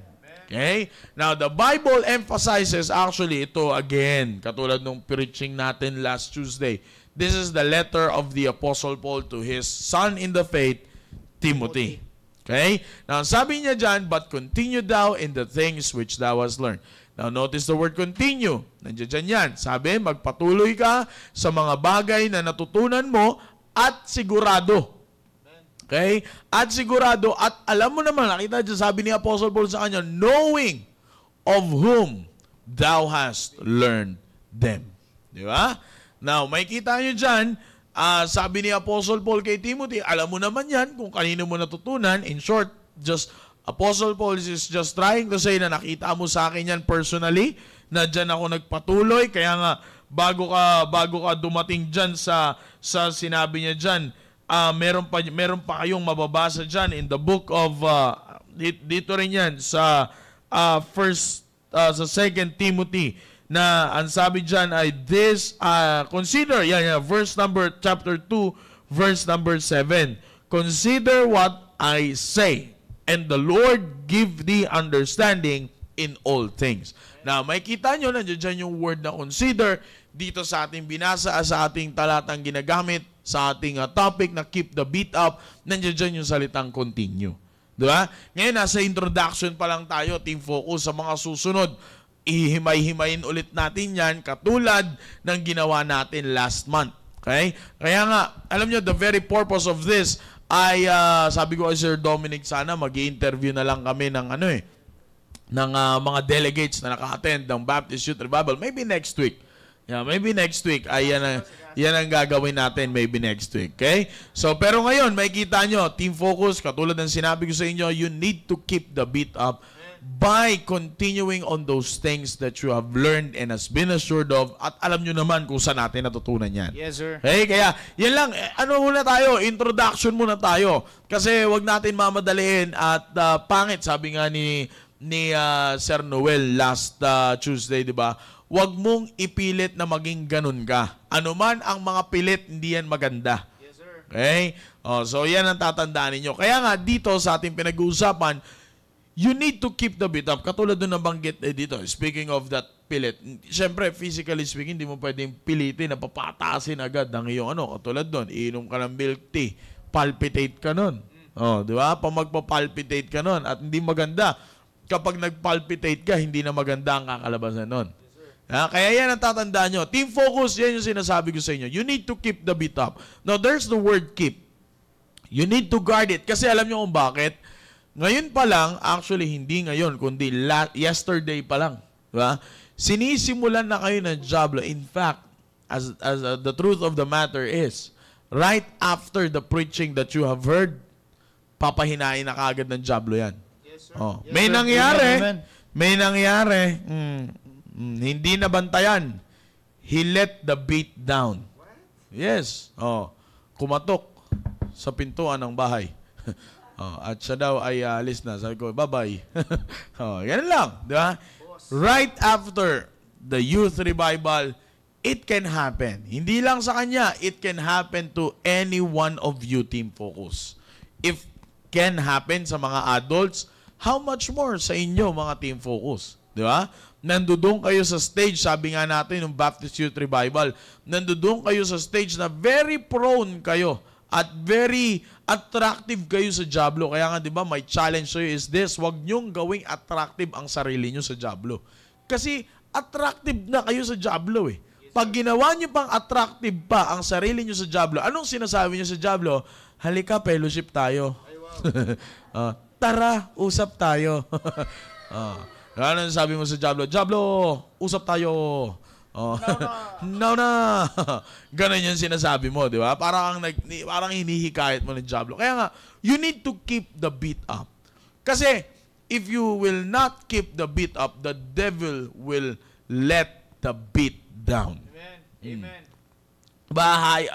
Okay? Now, the Bible emphasizes actually ito again, katulad nung preaching natin last Tuesday. This is the letter of the Apostle Paul to his son in the faith, Timothy. Okay? Now, sabi niya dyan, but continue thou in the things which thou hast learned. Now, notice the word continue. Nandiyan dyan yan. Sabi, magpatuloy ka sa mga bagay na natutunan mo at sigurado. Okay? At sigurado, at alam mo naman, nakita dyan, sabi ni Apostle Paul sa kanya, knowing of whom thou hast learned them. Di ba? Now, makikita nyo dyan, sabi ni Apostle Paul kay Timothy, alam mo naman yan kung kanino mo natutunan. In short, Apostle Paul is just trying to say na nakita mo sa akin yan personally, na dyan ako nagpatuloy. Kaya nga, bago ka dumating dyan sa sinabi niya dyan, meron pa kayong mababasa dyan in the book of, dito rin yan, sa 2 Timothy, na ang sabi dyan ay this, consider, verse number, chapter 2, verse number 7. Consider what I say, and the Lord give thee understanding in all things. Now, may kita nyo, nandiyan dyan yung word na consider, dito sa ating binasa, sa ating talatang ginagamit, sa ating topic na keep the beat up, nandiyan dyan yung salitang continue. Diba? Ngayon, nasa introduction pa lang tayo, team focus sa mga susunod. Ihimay-himayin ulit natin yan katulad ng ginawa natin last month. Okay? Kaya nga, alam nyo, the very purpose of this ay, sabi ko kay Sir Dominic, sana mag-i-interview na lang kami ng ng mga delegates na naka-attend ng Baptist Youth Revival. Maybe next week. Yeah, maybe next week. Ay, yan ang gagawin natin maybe next week. Okay? So, pero ngayon, may kita nyo, team focus, katulad ng sinabi ko sa inyo, you need to keep the beat up by continuing on those things that you have learned and has been assured of, at alam nyo naman kung saan natin natutunan yan. Yes, sir. Okay, kaya yan lang, muna tayo, introduction muna tayo. Kasi wag natin mamadaliin at pangit, sabi nga ni Sir Noel last Tuesday, di ba? Wag mong ipilit na maging ganun ka. Ano man ang mga pilit, hindi yan maganda. Yes, sir. Okay? So yan ang tatandaan ninyo. Kaya nga dito sa ating pinag-uusapan, you need to keep the beat up. Katulad doon nabanggit dito. Speaking of that pilit, siyempre, physically speaking, hindi mo pwedeng pilitin na papatasin agad ng iyong katulad doon, iinom ka ng milk tea, palpitate ka nun. Di ba? Pag magpapalpitate ka nun, at hindi maganda. Kapag nagpalpitate ka, hindi na maganda ang kakalabasan nun. Kaya yan ang tatandaan nyo. Team focus, yan yung sinasabi ko sa inyo. You need to keep the beat up. Now, there's the word keep. You need to guard it. Kasi alam nyo kung bakit? Ngayon pa lang, actually hindi ngayon, kundi yesterday pa lang. Diba? Sinisimulan na kayo ng Diablo. In fact, as the truth of the matter is, right after the preaching that you have heard, papahinain na kagad ng Diablo yan. Yes, sir. Yes, may sir. Nangyari. Amen. May nangyari. Hindi nabantayan. He let the beat down. What? Yes. Kumatok sa pintuan ng bahay. At siya daw ay alis na. Sabi ko, bye-bye. Yan lang. Di ba? Right after the youth revival, it can happen. Hindi lang sa kanya, it can happen to any one of you, team focus. If can happen sa mga adults, how much more sa inyo, mga Team Focus? Di ba? Nandoon kayo sa stage, sabi nga natin ng Baptist Youth Revival, nandoon kayo sa stage na very prone kayo at very attractive kayo sa Diablo. Kaya nga, di ba, my challenge to you is this, wag nyong gawing attractive ang sarili nyo sa Diablo. Kasi attractive na kayo sa Diablo eh. Pag ginawa nyo pang attractive pa ang sarili nyo sa Diablo, anong sinasabi nyo sa Diablo? Halika, fellowship tayo. Tara, usap tayo. Ano sabi mo sa Diablo? Diablo, usap tayo. No na. Ganon yung sinasabi mo, di ba? Parang hinihikayat mo ng Diablo. Kaya nga, you need to keep the beat up. Kasi, if you will not keep the beat up, the devil will let the beat down. Amen. Bahay,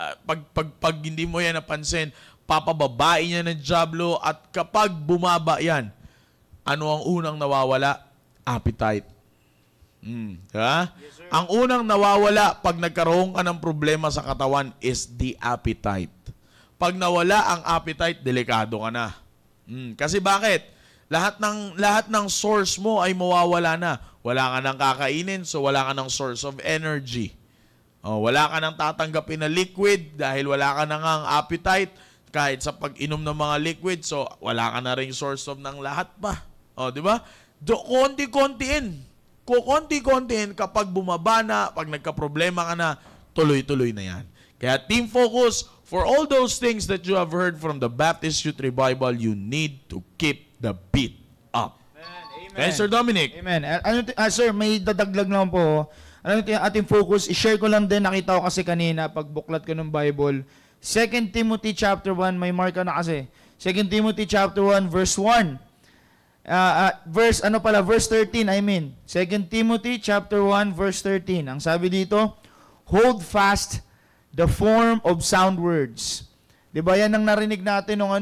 pag hindi mo yan napansin, papababain niya ng Diablo at kapag bumaba yan, ano ang unang nawawala? Appetite. Diba? Yes, sir. Ang unang nawawala pag nagkaroon ka ng problema sa katawan is the appetite. Pag nawala ang appetite, delikado ka na. Kasi bakit? Lahat ng source mo ay mawawala na. Wala ka nang kakainin, so wala ka ng source of energy. Wala ka nang tatanggapin na liquid dahil wala ka nang ang appetite kahit sa pag-inom ng mga liquid, so wala ka na ring source of ng lahat pa. Di ba? Kukonti-kontiin kapag bumaba na, pag nagka-problema ka na, tuloy-tuloy na yan. Kaya Team Focus, for all those things that you have heard from the Baptist Youth Revival, you need to keep the beat up. Amen. Okay, Sir Dominic? Amen. Sir, may dadaglag lang po. Ano yung ating focus? I-share ko lang din, nakita ko kasi kanina, pag buklat ko ng Bible, 2 Timothy chapter 1, may marka na kasi. 2 Timothy chapter 1, verse 1. Verse 13, I mean. 2 Timothy chapter 1, verse 13. Ang sabi dito, hold fast the form of sound words. Diba yan ang narinig natin nung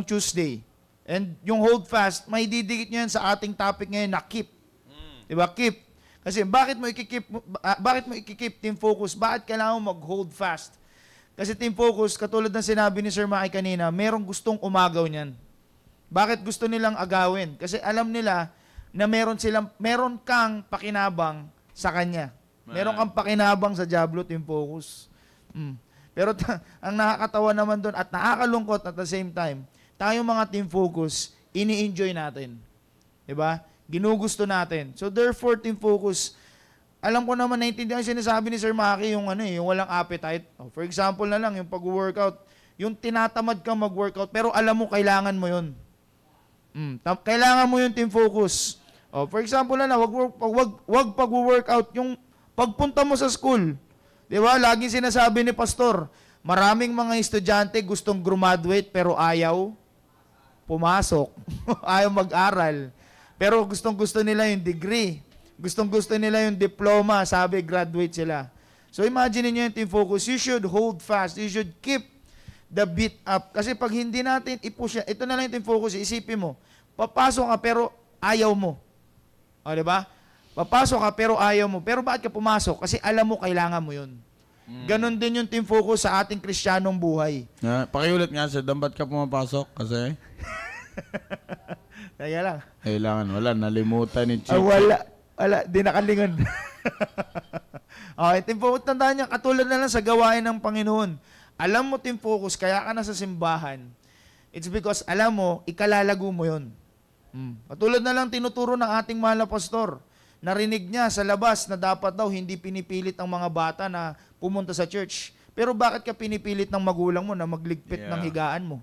Tuesday. And yung hold fast, may didikit nyo yan sa ating topic ngayon na keep. Diba? Keep. Kasi bakit mo i-keep Team Focus? Bakit kailangan mo mag-hold fast? Kasi Team Focus, katulad ng sinabi ni Sir Maki kanina, merong gustong umagaw niyan. Bakit gusto nilang agawin? Kasi alam nila na meron kang pakinabang sa kanya. Meron kang pakinabang sa Diablo, Team Focus. Pero ang nakakatawa naman doon at nakakalungkot at the same time, tayong mga Team Focus, ini-enjoy natin. Diba? Ginugusto natin. So therefore, Team Focus, alam ko naman naintindihan yung sinasabi ni Sir Maki, yung walang appetite. For example na lang, yung pag-workout, yung tinatamad kang mag-workout, pero alam mo, kailangan mo yun. Kailangan mo yung Team Focus. For example na wag pag-workout, yung pagpunta mo sa school. Di ba? Laging sinasabi ni Pastor, maraming mga estudyante gustong graduate pero ayaw pumasok. Ayaw mag-aral. Pero gustong-gusto nila yung degree. Gustong-gusto nila yung diploma. Sabi, graduate sila. So imagine niyo yung Team Focus. You should hold fast. You should keep the beat up. Kasi pag hindi natin i-push yan, ito na lang yung Team Focus, isipin mo, papasok ka pero ayaw mo. O, diba? Papasok ka pero ayaw mo. Pero bakit ka pumasok? Kasi alam mo, kailangan mo yun. Ganon din yung Team Focus sa ating Kristiyanong buhay. Pakiulit nga sir, ba't ka pumapasok? Kasi? Kaya lang. Kailangan, wala, nalimutan ni Chief. Wala, di nakalingon. Okay, Team Focus, tandaan niya, katulad na lang sa gawain ng Panginoon. Alam mo, Team Focus, kaya ka na sa simbahan, it's because alam mo, ikalalago mo yun. Katulad na lang tinuturo ng ating mahal na pastor. Narinig niya sa labas na dapat daw hindi pinipilit ang mga bata na pumunta sa church. Pero bakit ka pinipilit ng magulang mo na magligpit ng higaan mo?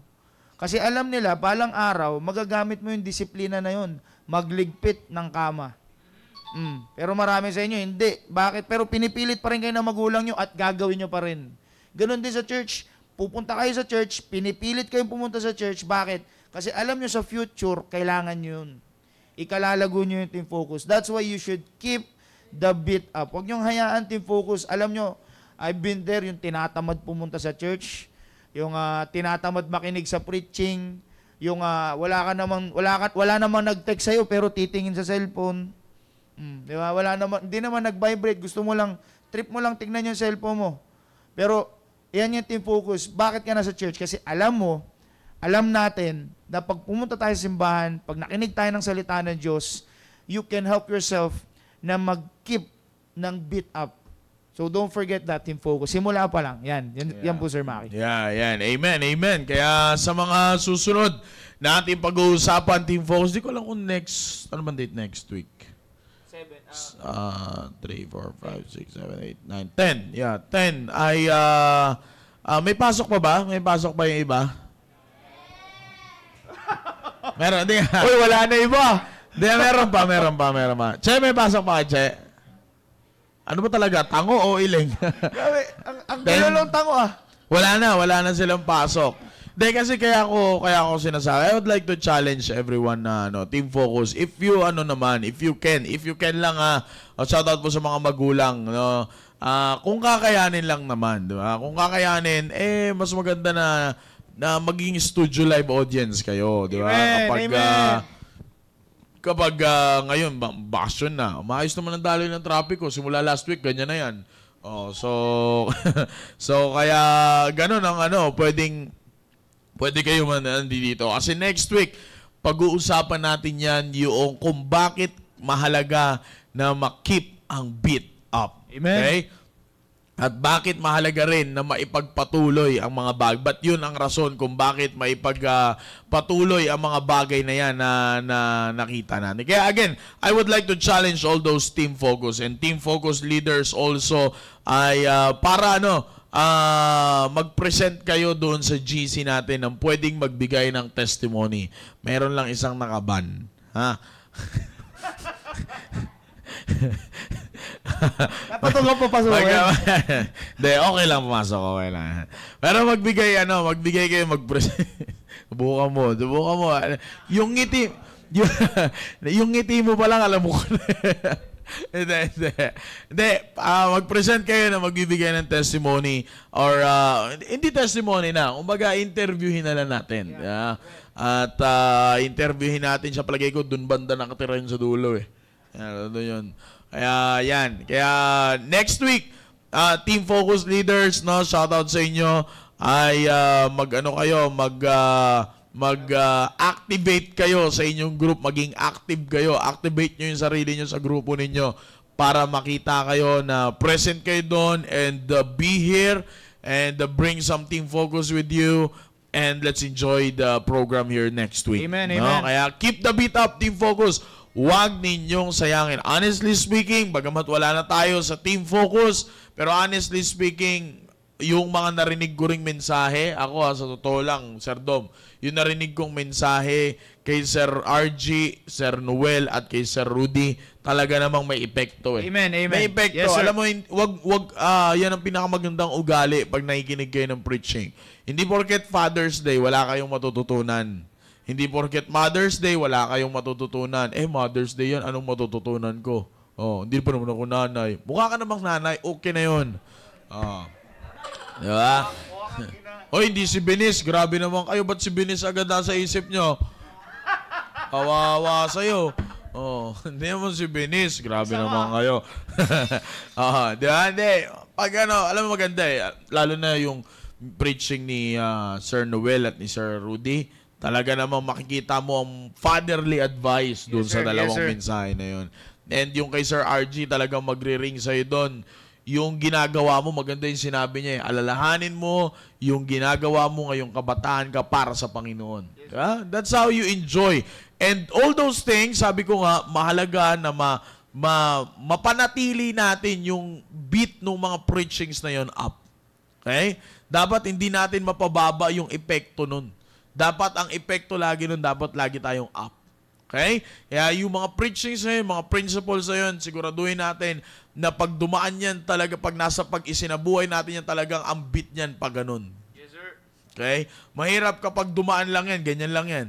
Kasi alam nila, balang araw, magagamit mo yung disiplina na yun, magligpit ng kama. Pero marami sa inyo, hindi. Bakit? Pero pinipilit pa rin kayo ng magulang nyo at gagawin nyo pa rin. Ganon din sa church. Pupunta kayo sa church, pinipilit kayong pumunta sa church. Bakit? Kasi alam nyo sa future, kailangan nyo yun. Ikalalago nyo yung Team Focus. That's why you should keep the beat up. Huwag nyong hayaan, Team Focus. Alam nyo, I've been there, yung tinatamad pumunta sa church, yung tinatamad makinig sa preaching, yung wala namang nag-text sa'yo pero titingin sa cellphone. Di ba? Hindi naman nag-vibrate. Gusto mo lang, trip mo lang tignan yung cellphone mo. Pero, yan yung Team Focus. Bakit ka nasa church? Kasi alam mo, alam natin na pag pumunta tayo sa simbahan, pag nakinig tayo ng salita ng Diyos, you can help yourself na mag-keep ng beat up. So don't forget that, Team Focus. Simula pa lang. Yan po, Sir Maki. Yan. Amen. Kaya sa mga susunod na ating pag-uusapan, Team Focus, di ko alam kung ano man date next week? 3, 4, 5, 6, 7, 8, 9, 10. Yeah, 10 ay may pasok pa ba? May pasok pa yung iba? Meron, di nga. Uy, wala na iba. Di, meron pa. Che, may pasok pa ka, Che? Ano ba talaga? Tango o iling? Grabe, ang galolong tango Wala na silang pasok. Di, kasi kaya ako sinasabi, I would like to challenge everyone na Team Focus. If you can lang shout out po sa mga magulang, kung kakayanin lang naman, di ba? Kung kakayanin, mas maganda na maging studio live audience kayo, di ba? Kapag ngayon, bakasyon na, maayos naman ang daloy ng trapiko. Simula last week, ganyan na yan. So kaya ganun ang pwede kayo man dito. Kasi next week, pag-uusapan natin yan yung kung bakit mahalaga na ma-keep ang beat up. Amen. Okay? At bakit mahalaga rin na maipagpatuloy ang mga bagay. But yun ang rason kung bakit maipagpatuloy ang mga bagay na yan na nakita natin. Kaya again, I would like to challenge all those Team Focus and Team Focus leaders also ay para mag-present kayo doon sa GC natin ng pwedeng magbigay ng testimony. Meron lang isang nakaban. Ha? Napatog ang papasukin. Hindi, okay lang pumasok. Okay lang. Pero magbigay kayo, mag-present. Subukan mo. Yung ngiti mo pa lang, alam mo ko na. Hindi. Mag-present kayo na magbibigay ng testimony or hindi testimony na. Kumbaga, interviewin na lang natin. Yeah. At interviewin natin siya. Palagay ko, dun banda nakatira yun sa dulo eh. Doon yun. Kaya next week, Team Focus leaders, shoutout sa inyo, ay mag-activate kayo sa inyong group, maging active kayo. Activate nyo yung sarili nyo sa grupo ninyo para makita kayo na present kayo doon and be here and bring some Team Focus with you and let's enjoy the program here next week. Amen. Kaya keep the beat up, Team Focus. Huwag ninyong sayangin. Honestly speaking, bagamat wala na tayo sa Team Focus, pero honestly speaking, yung mga narinig ko ring mensahe, ako sa totoo lang, Sir Dom, yung narinig kong mensahe kay Sir RG, Sir Noel, at kay Sir Rudy, talaga namang may epekto eh. Amen. May epekto. Yes, sir. Alam mo, yan ang pinakamagandang ugali pag nakikinig kayo ng preaching. Hindi porket Father's Day, wala kayong matututunan. Hindi porket Mother's Day, wala kayong matututunan. Mother's Day yan, anong matututunan ko? Hindi pa naman ako nanay. Mukha ka namang nanay, okay na yun. Diba? Hindi si Benis. Grabe naman kayo. Ba't si Benis agad nasa isip nyo? Kawawa sa'yo. Hindi naman si Benis. Grabe naman kayo. Diba? Hindi. Pag alam mo maganda eh. Lalo na yung preaching ni Sir Noel at ni Sir Rudy. Talaga namang makikita mo ang fatherly advice doon sa dalawang mensahe na yun. And yung kay Sir RG, talagang magre-ring sa'yo doon. Yung ginagawa mo, maganda yung sinabi niya. Alalahanin mo yung ginagawa mo ngayong kabataan ka para sa Panginoon. Yeah? That's how you enjoy. And all those things, sabi ko nga, mahalaga na mapanatili natin yung beat ng mga preachings na yon up. Okay? Dapat hindi natin mapababa yung epekto nun. Dapat ang epekto lagi nun, dapat lagi tayong up. Okay? Kaya yung mga preachings na yun, mga principles na yun, siguraduhin natin na pag dumaan yan talaga, pag isinabuhay natin yan talagang ang beat niyan pag ganun. Yes, sir. Okay? Mahirap kapag dumaan lang yan, ganyan lang yan.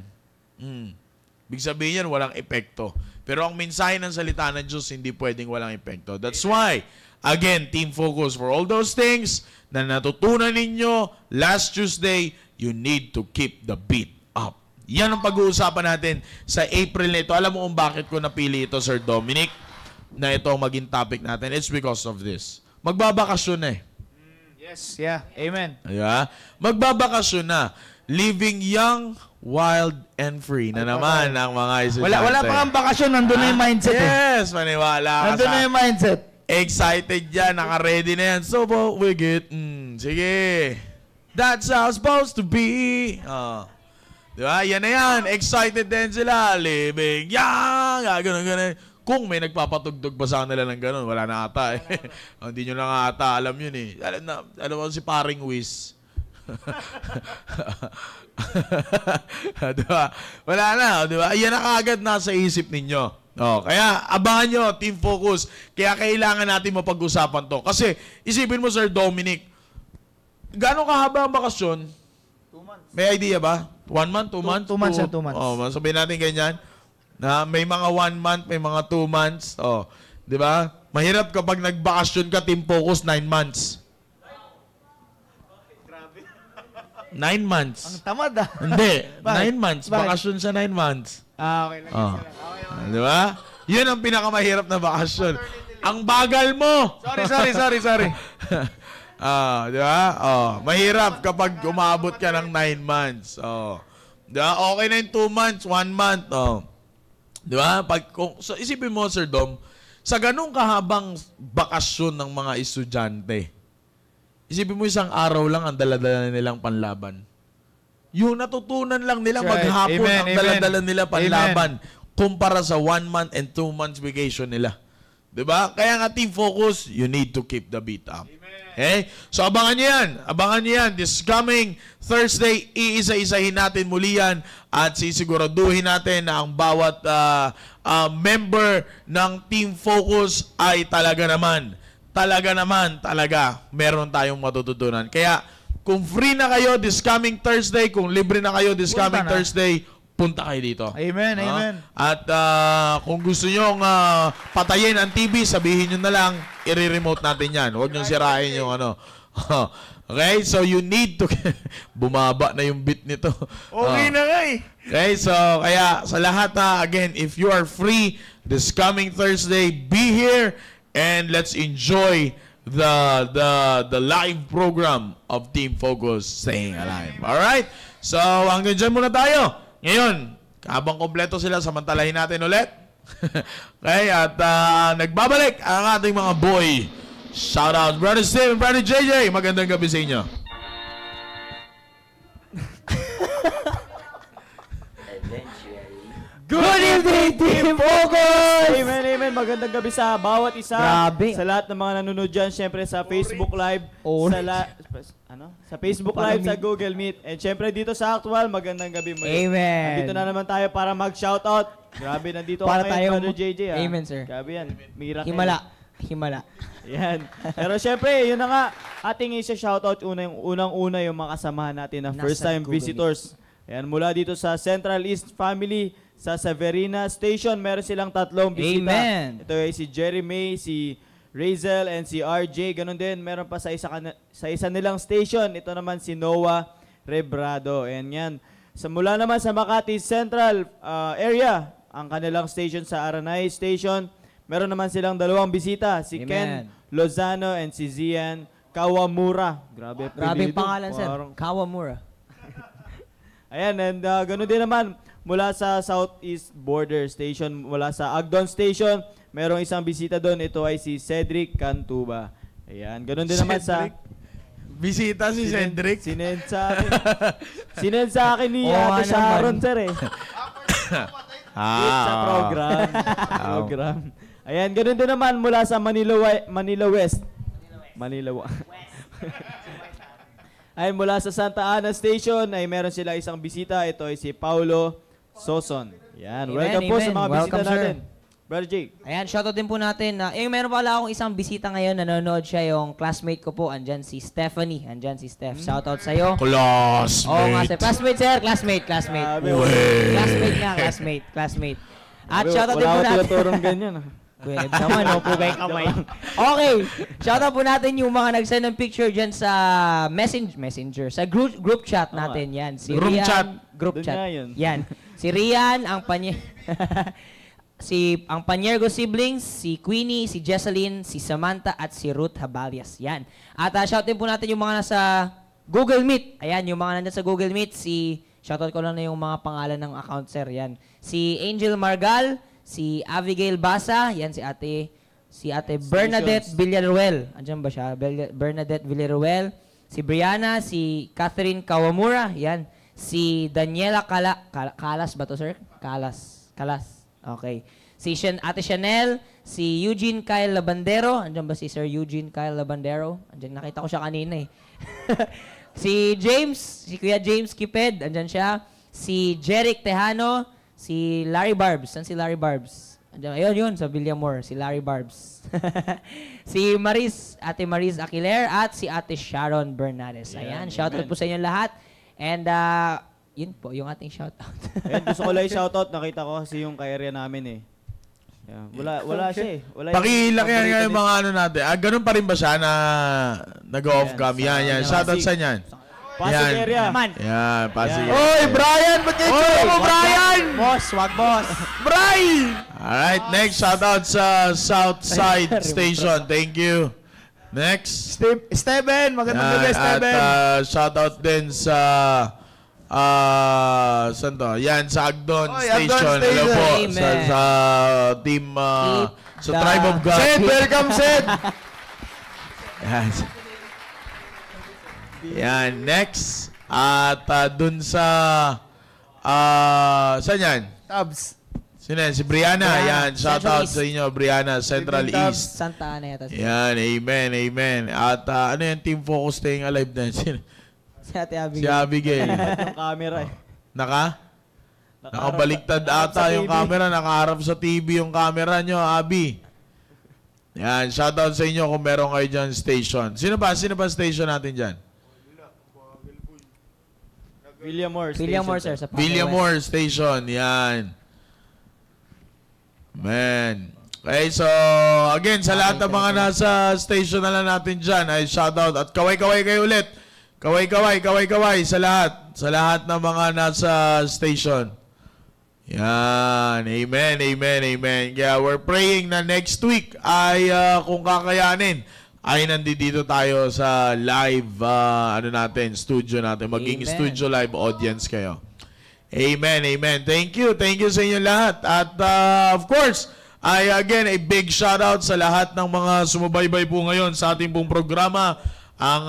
Big sabihin yan, walang epekto. Pero ang mensahe ng salita ng Diyos, hindi pwedeng walang epekto. That's why, again, Team Focus, for all those things na natutunan ninyo last Tuesday, you need to keep the beat up. Yan ang pag-uusapan natin sa April na ito. Alam mo kung bakit ko napili ito, Sir Dominic, na ito ang maging topic natin? It's because of this. Magbabakasyon na eh. Yes, yeah. Amen. Yeah? Magbabakasyon na. living young, wild, and free na naman ang mga estudyante. Wala pa kang bakasyon, nandun na yung mindset eh. Yes, maniwala ka Nandun na yung mindset. Excited yan, naka-ready na yan. So, wigit. Sige. That's how it's supposed to be. Diba? Yan na yan. Excited din sila. Living young. Ganun. Kung may nagpapatugtog pa sa kanila ng ganun, wala na ata eh. Hindi nyo lang ata alam yun eh. Alam mo si Paring Wiz. Diba? Wala na, diba? Yan na kaagad nasa isip ninyo. Kaya abangan nyo, Team Focus. Kaya kailangan natin mapag-usapan to. Kasi isipin mo, Sir Dominic, gano'ng kahaba ang bakasyon? 2 months. May idea ba? 1 month, 2 months? 2 months. 2 months. Sabihin natin ganyan. Na may mga 1 month, may mga 2 months. Di ba? Mahirap kapag nagbakasyon ka, Team Focus, 9 months. 9 months. Ang tamad ah. Hindi, 9 Bakit? months. Bakit? Bakasyon sa 9 months. Okay lang. Okay. Di ba? Yun ang pinakamahirap na bakasyon. Ang bagal mo! Sorry. Di ba? Mahirap kapag umabot ka ng 9 months. Di ba? Okay na yung 2 months, 1 month. Di ba? So, isipin mo, Sir Dom, sa ganung kahabang bakasyon ng mga estudyante, isipin mo isang araw lang ang daladala nilang panlaban. Yung natutunan lang nila That's right. maghapon Amen, ang amen. daladala nila panlaban kumpara sa 1 month and 2 months vacation nila. Diba? Kaya nga Team Focus, you need to keep the beat up. Okay? So abangan nyo yan. Abangan nyo yan. This coming Thursday, iisa-isahin natin muli yan at sisiguraduhin natin na ang bawat member ng Team Focus ay talaga meron tayong matututunan. Kaya kung free na kayo this coming Thursday, kung libre na kayo this coming Thursday, punta kayo dito. Amen, amen. At kung gusto nyo patayin ang TV, sabihin nyo na lang, i-remote natin yan. Huwag nyo sirain yung ano. Okay, so you need to... Bumaba na yung bit nito. Okay na nga eh. Okay, so kaya sa lahat again, if you are free this coming Thursday, be here and let's enjoy the live program of Team Focus Staying Alive. Alright? So hanggang dyan muna tayo. Ngayon, habang kompleto sila, samantalahin natin ulit. Okay, at nagbabalik ang ating mga boy. Shout out, Brother Steve and Brother JJ. Magandang gabi sa inyo. Good evening, Team Focus! Amen. Magandang gabi sa bawat isa. Grabe. Sa lahat ng mga nanonood dyan, syempre sa Facebook Live, sa Facebook Live, sa Google Meet, and syempre dito sa Actual, magandang gabi mo. Amen. Nandito na naman tayo para mag-shoutout. Grabe, nandito Para ka tayo ngayon, Brother JJ. Amen, sir. Grabe yan. Miracle. Himala. Yan. Pero syempre, yun na nga, ating isa-shoutout unang-una yung mga kasamahan natin na Nasa first-time Google visitors. Ayan, mula dito sa Central East Family, sa Severina Station, meron silang 3 bisita. Amen. Ito ay si Jerry May, si Razel, and si RJ. Ganon din, meron pa sa isa nilang station. Ito naman si Noah Rebrado. And yan, mula naman sa Makati Central area, ang kanilang station sa Aranay Station, meron naman silang 2 bisita, si Amen. Ken Lozano and si Zian Kawamura. Grabe Grabing pangalan, sir. Parang- Kawamura. Ayan, and gano'n din naman, mula sa Southeast Border Station, mula sa Agdon Station, merong isang bisita doon. Ito ay si Cedric Cantuba. Ayan, gano'n din naman sa... Cedric? Bisita si Cedric? Sinend sa akin. Sinend sa akin ni Oo nga Ate Sharon, naman. sir eh. Sa program. Ayan, gano'n din naman mula sa Manila West. Ay mula sa Santa Ana Station ay meron sila isang bisita. Ito ay si Paulo Soson. Yan, Amen, welcome po sa amen. mga bisita Welcome, sir. natin. Brother Jake. Ayan, shoutout din po natin na meron pala akong isang bisita ngayon, nanonood siya, yung classmate ko po, andyan si Stephanie. Andyan si Steph. Shoutout sa'yo. Classmate. Oo nga, sir. Classmate, sir. Classmate. Grabe, Classmate nga, classmate. At shoutout din po wala ko natin. tinuturong ganyan. Web naman, po ba yung kamay? Okay, shoutout po natin yung mga nag-send ng picture dyan sa messenger, sa group chat natin yan. Si Room Rian, chat. Group Doon chat. nga yun. Yan. Si Rian, ang ang Panyergo siblings, si Queenie, si Jesseline, si Samantha, at si Ruth Habalias. Yan. At shout din po natin yung mga nasa Google Meet. Ayan, yung mga nandyan sa Google Meet, shoutout ko lang na yung mga pangalan ng account, sir. Yan. Si Angel Margal, si Abigail Basa, yan si Ate Bernadette Villaruel. Andiyan ba siya? Bernadette Villaruel. Si Brianna, si Catherine Kawamura, yan. Si Daniela Kalas ba to, sir? Kalas. Okay. Si Ate Chanel, si Eugene Kyle Labandero. Andiyan ba si Sir Eugene Kyle Labandero? Andiyan, nakita ko siya kanina eh. Si Kuya James Kiped, andyan siya. Si Jeric Tejano, si Larry Barbs. Saan si Larry Barbs? Andyan, ayun yun, sa Villamor, si Larry Barbs. Si Ate Maris Aquiler, at si Ate Sharon Bernales. Ayan, shoutout po sa inyo lahat. And, yun po, yung ating shoutout. Ayan, gusto ko lang yung shoutout. Nakita ko kasi yung ka-area namin eh. Yeah. Wala siya eh. Pakilaki nga yung mga ano natin. Ganun pa rin ba siya na nag-off cam? Yan. Shoutout sa yan. Pasig area. Yan, Pasig area. Oy, Brian! Ba't kayo tsura mo, Brian? Wag boss. Brian! Alright, next shoutout sa Southside Station. Thank you. Next. Steven, magandang gabi, Steven. At shoutout din sa saan to? Yan, sa Agdon Station. Hello po. Sa team, sa Tribe of God. Sid, welcome, Sid. Yan. Yan, next. At dun sa, saan yan? Tabs. Sino yan? Si Brianna. Yan, shoutout sa inyo, Brianna, Central East. Santa Ana yata. Yan, amen. At ano yung Team Focus Staying Alive na yun? Si Ate Abigail. Si Abigail. Yung camera eh. Nakabaliktad ata yung camera. Nakaharap sa TV yung camera nyo, Abi. Yan, shoutout sa inyo kung meron kayo dyan station. Sino ba station natin dyan? Villamor sir. Sa Villamor Station, yan. Man. Okay, so again, sa lahat ng mga nasa station na lang natin dyan, ay shoutout at kaway-kaway kayo ulit. Kaway-kaway sa lahat. Sa lahat ng mga nasa station. Yan. Amen. Kaya we're praying na next week ay kung kakayanin, ay nandito tayo sa live studio natin. Maging studio live audience kayo. Amen. Thank you sa inyo lahat. At of course, again, a big shout out sa lahat ng mga sumubaybay po ngayon sa ating pong programa. Ang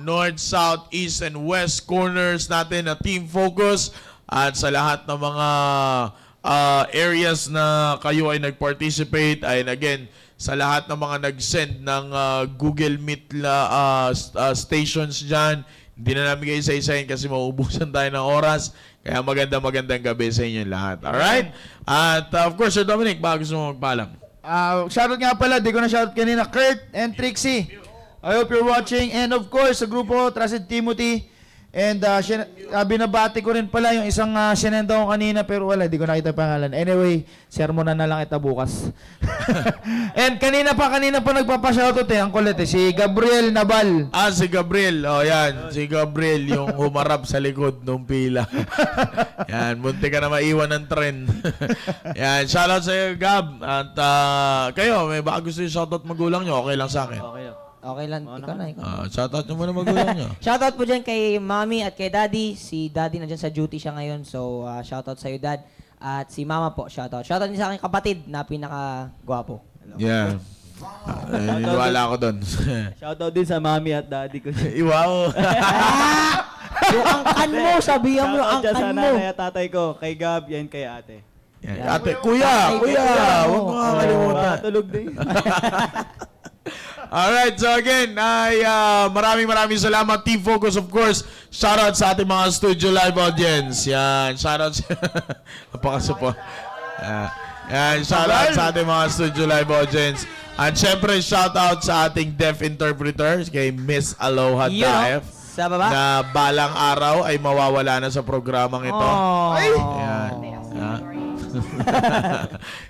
North, South, East, and West corners natin na Team Focus. At sa lahat ng mga areas na kayo ay nag-participate. And again, sa lahat ng mga nag-send ng Google Meet stations dyan. Hindi na namin kayo isa-isahin kasi mauubusan tayo ng oras. Kaya magandang gabi sa inyo lahat. Alright? At of course, Sir Dominic, baka gusto mo magpaalam. Shoutout nga pala, di ko na shoutout kanina, Kurt and Trixie. I hope you're watching. And of course, sa grupo, Trusted Timothy. And binabati ko rin pala yung isang sinenda ko kanina pero wala, di ko nakita pangalan. Anyway, sermonan na lang kita bukas. And kanina pa nagpapashoutout ang kulit si Gabriel Nabal. Si Gabriel. Yan. Si Gabriel yung humarap sa likod nung pila. Yan. Munti ka na maiwan ng trend. Yan. Shoutout sa iyo, Gab. At kayo, may baka gusto yung shoutout magulang nyo, okay lang sa akin. Okay lang, ikaw na. Shoutout nyo muna magulang nyo. Shoutout po dyan kay Mommy at kay Daddy. Si Daddy nandyan sa duty siya ngayon. So, shoutout sa'yo, Dad. At si Mama po, shoutout. Shoutout din sa aking kapatid na pinaka-gwapo. Yeah. Niniwala ako doon. Shoutout din sa Mommy at Daddy ko. Iwaw. Yung angkan mo, sabihan mo yung Shoutout dyan angkan sa mo. nanay at tatay ko. Kay Gab, yan kay ate. Yan. Ate, kuya. Huwag mo kakalimutan. Tulog din. Alright, so again, maraming salamat. Team Focus, of course. Shoutout sa ating mga studio live audience. Yan, shoutout sa... Napakasupo. Yan, shoutout sa ating mga studio live audience. At syempre, shoutout sa ating deaf interpreter, kay Miss Aloha Daef. Sa baba? Na balang araw ay mawawala na sa programang ito. Ay! Yan.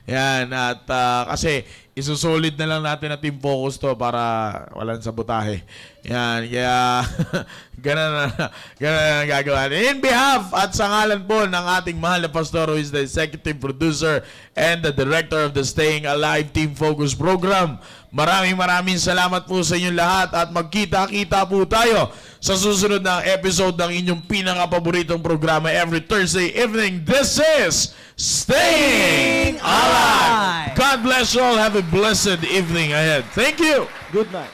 Yan, at kasi isusolid na lang natin na team focus to para walang sabotahe. Yan, kaya ganun na gagawa. In behalf at sa ngalan po ng ating mahal na pastor who is the executive producer and the director of the Staying Alive Team Focus program, maraming salamat po sa inyong lahat at magkita-kita po tayo sa susunod na episode ng inyong pinaka-paboritong programa every Thursday evening. This is Staying Alive! God bless you all. Have a blessed evening ahead. Thank you! Good night.